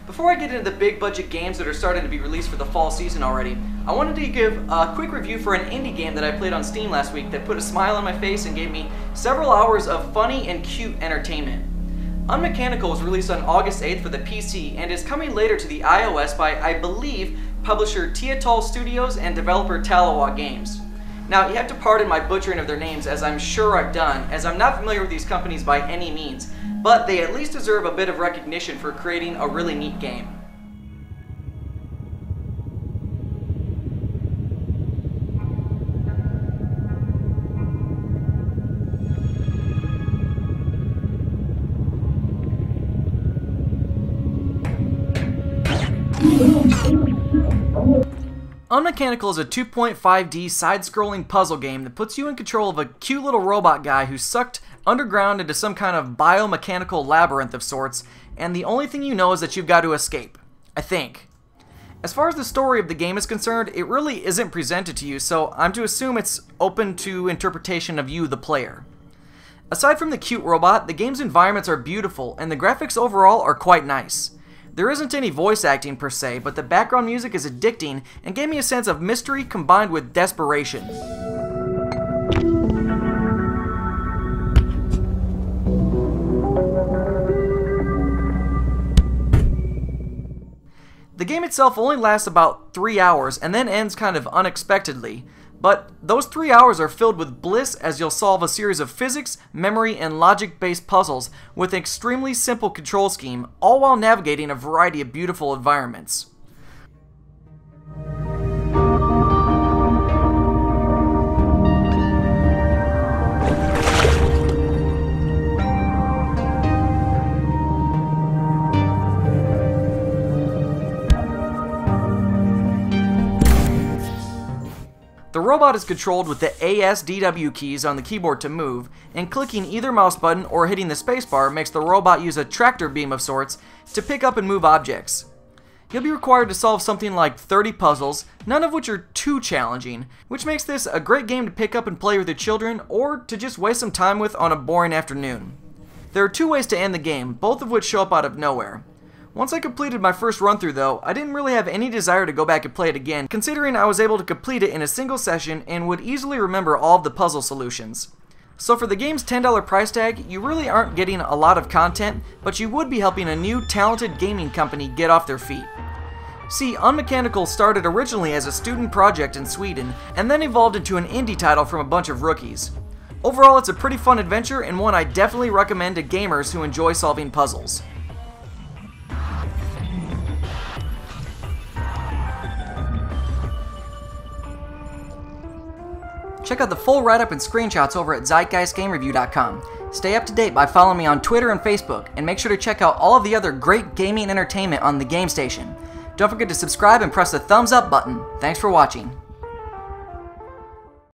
Before I get into the big budget games that are starting to be released for the fall season already, I wanted to give a quick review for an indie game that I played on Steam last week that put a smile on my face and gave me several hours of funny and cute entertainment. Unmechanical was released on August 8th for the PC and is coming later to the iOS by, I believe, publisher Teotl Studios and developer Talawa Games. Now, you have to pardon my butchering of their names, as I'm sure I've done, as I'm not familiar with these companies by any means, but they at least deserve a bit of recognition for creating a really neat game. Unmechanical is a 2.5D side-scrolling puzzle game that puts you in control of a cute little robot guy who's sucked underground into some kind of biomechanical labyrinth of sorts, and the only thing you know is that you've got to escape. I think. As far as the story of the game is concerned, it really isn't presented to you, so I'm to assume it's open to interpretation of you, the player. Aside from the cute robot, the game's environments are beautiful, and the graphics overall are quite nice. There isn't any voice acting per se, but the background music is addicting and gave me a sense of mystery combined with desperation. The game itself only lasts about 3 hours and then ends kind of unexpectedly, but those 3 hours are filled with bliss as you'll solve a series of physics, memory, and logic-based puzzles with an extremely simple control scheme, all while navigating a variety of beautiful environments. The robot is controlled with the ASDW keys on the keyboard to move, and clicking either mouse button or hitting the spacebar makes the robot use a tractor beam of sorts to pick up and move objects. You'll be required to solve something like 30 puzzles, none of which are too challenging, which makes this a great game to pick up and play with your children, or to just waste some time with on a boring afternoon. There are 2 ways to end the game, both of which show up out of nowhere. Once I completed my first run through though, I didn't really have any desire to go back and play it again, considering I was able to complete it in a single session and would easily remember all of the puzzle solutions. So for the game's $10 price tag, you really aren't getting a lot of content, but you would be helping a new talented gaming company get off their feet. See, Unmechanical started originally as a student project in Sweden, and then evolved into an indie title from a bunch of rookies. Overall, it's a pretty fun adventure, and one I definitely recommend to gamers who enjoy solving puzzles. Check out the full write-up and screenshots over at ZeitgeistGameReview.com. Stay up to date by following me on Twitter and Facebook, and make sure to check out all of the other great gaming entertainment on the Game Station. Don't forget to subscribe and press the thumbs up button. Thanks for watching.